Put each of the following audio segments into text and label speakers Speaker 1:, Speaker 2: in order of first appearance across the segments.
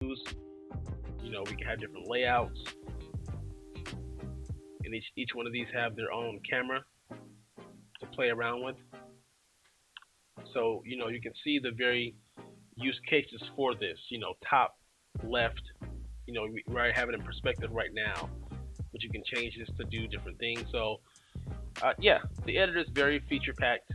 Speaker 1: views. We can have different layouts, and each one of these have their own camera to play around with. So you can see the very use cases for this. Top left. We're having it in perspective right now, but you can change this to do different things. So yeah, the editor is very feature packed,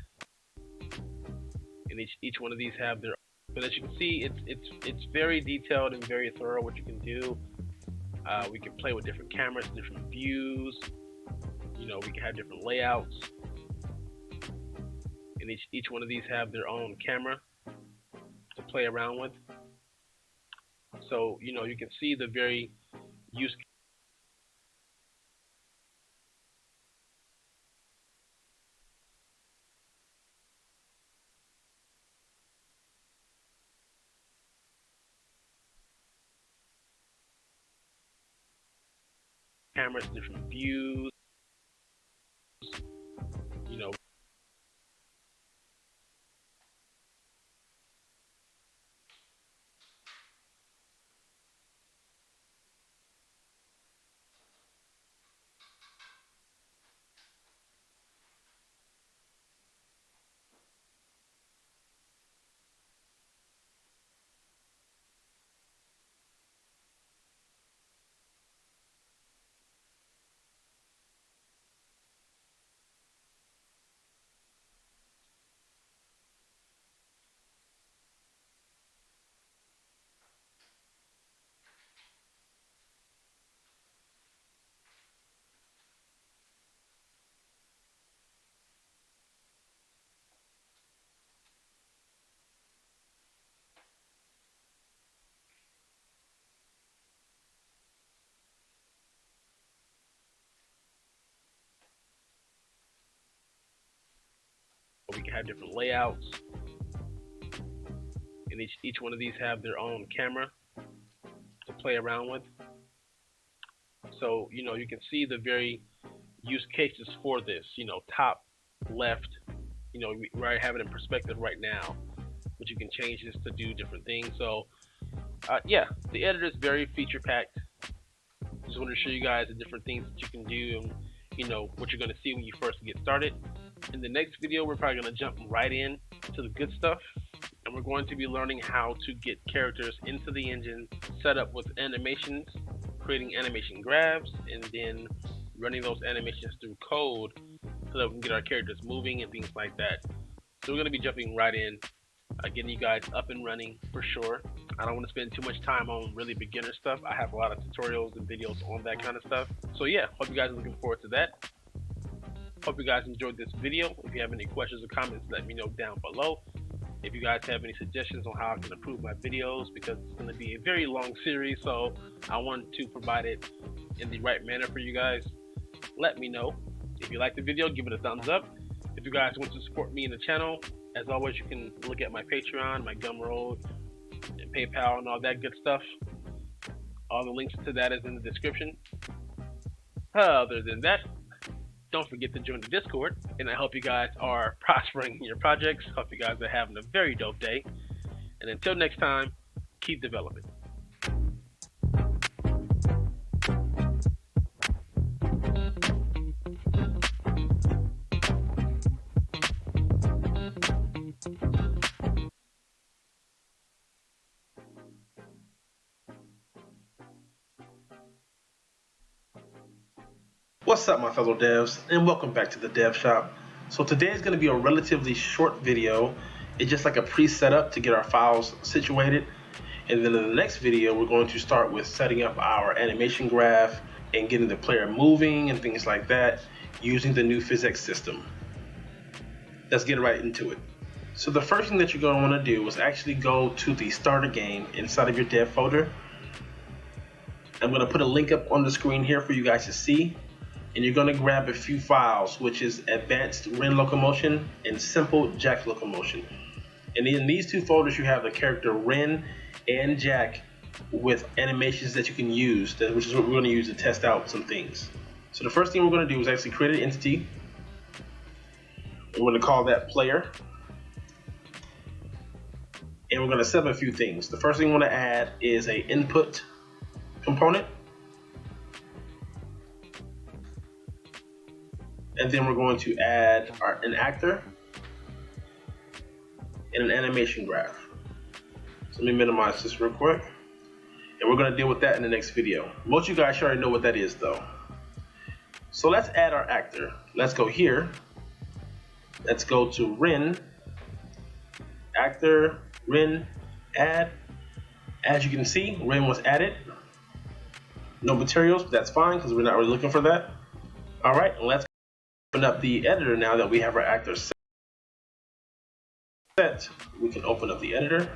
Speaker 1: and each one of these have their. But as you can see, it's very detailed and very thorough what you can do. We can play with different cameras, different views. We can have different layouts, and each one of these have their own camera to play around with. So you can see the very use. Cameras, different views. You know, we can have different layouts, and each one of these have their own camera to play around with. So you can see the very use cases for this. Top left. We're having it in perspective right now, but you can change this to do different things. So yeah, the editor is very feature packed. Just wanted to show you guys the different things that you can do, and what you're going to see when you first get started. In the next video, we're probably going to jump right in to the good stuff, and we're going to be learning how to get characters into the engine, set up with animations, creating animation grabs, and then running those animations through code so that we can get our characters moving and things like that. So we're going to be jumping right in, getting you guys up and running for sure. I don't want to spend too much time on really beginner stuff. I have a lot of tutorials and videos on that kind of stuff. So yeah, hope you guys are looking forward to that. Hope you guys enjoyed this video. If you have any questions or comments, let me know down below. If you guys have any suggestions on how I can improve my videos, because it's going to be a very long series, so I want to provide it in the right manner for you guys, let me know. If you like the video, give it a thumbs up. If you guys want to support me in the channel, as always, you can look at my Patreon, my Gumroad, and PayPal, and all that good stuff. All the links to that is in the description. Other than that, don't forget to join the Discord, and I hope you guys are prospering in your projects. Hope you guys are having a very dope day. And until next time, keep developing.
Speaker 2: What's up, my fellow devs, and welcome back to the Dev Shop. So today is going to be a relatively short video. It's just like a pre-setup to get our files situated, and then in the next video we're going to start with setting up our animation graph and getting the player moving and things like that using the new physics system. Let's get right into it. So the first thing that you're going to want to do is actually go to the starter game inside of your dev folder. I'm going to put a link up on the screen here for you guys to see. And you're going to grab a few files, which is advanced Ren locomotion and simple Jack locomotion. And in these two folders you have the character Ren and Jack with animations that you can use, which is what we're going to use to test out some things. So the first thing we're going to do is actually create an entity. We're going to call that player. and we're going to set up a few things. The first thing we want to add is a input component, and then we're going to add an actor and an animation graph. So let me minimize this real quick, and we're going to deal with that in the next video. Most of you guys already know what that is though. So let's add our actor. Let's go here. Let's go to Ren, actor, Ren, add. As you can see, Ren was added. No materials, but that's fine because we're not really looking for that. All right, let's open up the editor now that we have our actor set. We can open up the editor.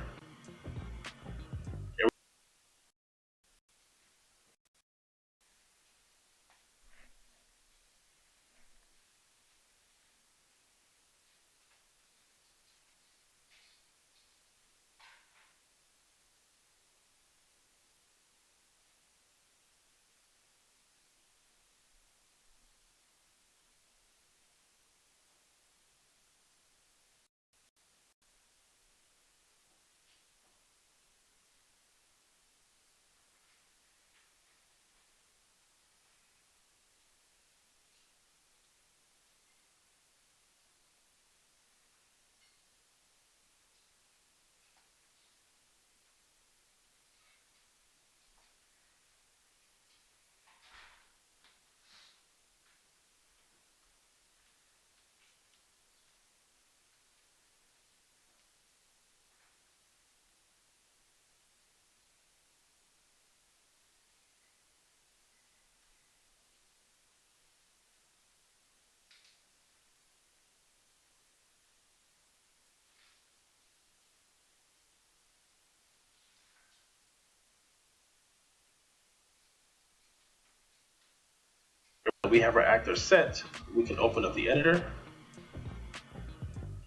Speaker 2: We have our actor set. We can open up the editor.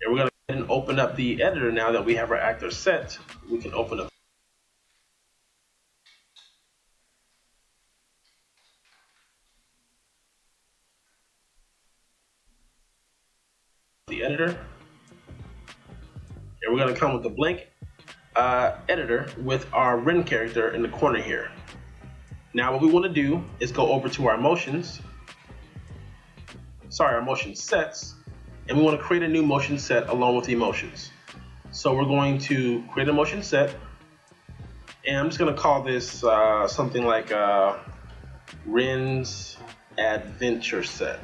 Speaker 2: And we're going to open up the editor now that we have our actor set. We can open up the editor. And we're going to come with the blank editor with our Ren character in the corner here. Now what we want to do is go over to our motions. Our motion sets, and we want to create a new motion set along with the emotions. So we're going to create a motion set, and I'm just going to call this something like Ren's Adventure Set.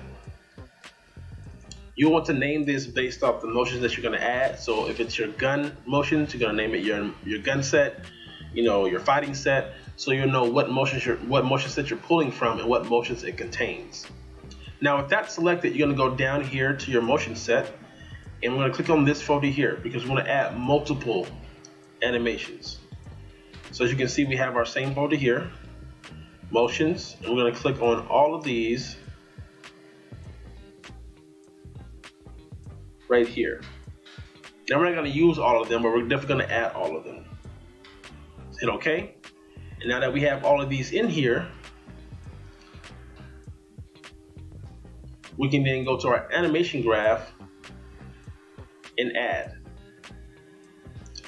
Speaker 2: You want to name this based off the motions that you're going to add. So if it's your gun motions, you're going to name it your gun set, your fighting set, so you'll know what motion set you're pulling from and what motions it contains. Now with that selected, you're going to go down here to your motion set, and we're going to click on this folder here because we want to add multiple animations. So as you can see, we have our same folder here, motions, and we're going to click on all of these right here. Now we're not going to use all of them, but we're definitely going to add all of them. Hit OK. And now that we have all of these in here, we can then go to our animation graph and add.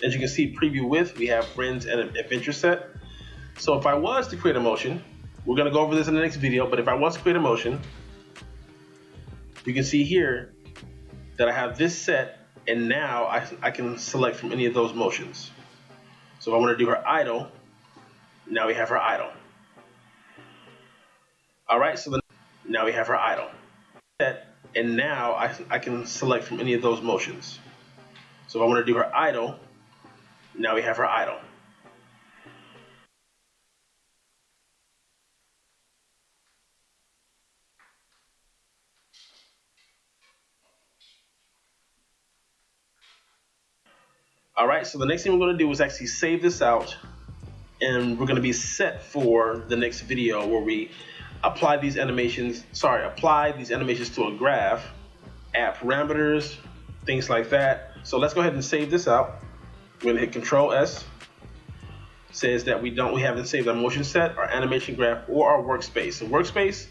Speaker 2: As you can see, preview with, we have Friends and Adventure Set. So if I was to create a motion, we're going to go over this in the next video, but if I was to create a motion, you can see here that I have this set, and now I can select from any of those motions. So if I want to do her idle, now we have her idle. All right, so now we have her idle. And now I can select from any of those motions. So if I want to do her idle, now we have her idle. All right, so the next thing we're going to do is actually save this out, and we're going to be set for the next video where we apply these animations to a graph, add parameters, things like that. So let's go ahead and save this out. We're going to hit Control S. It says that we haven't saved our motion set, our animation graph, or our workspace. So workspace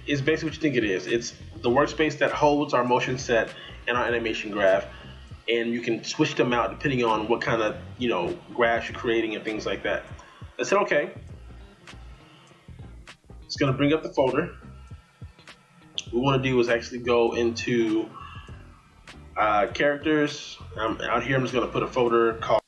Speaker 2: is basically what you think it is. It's the workspace that holds our motion set and our animation graph, and you can switch them out depending on what kind of graphs you're creating and things like that. I said okay. It's going to bring up the folder. What we want to do is actually go into characters. Out here I'm just going to put a folder called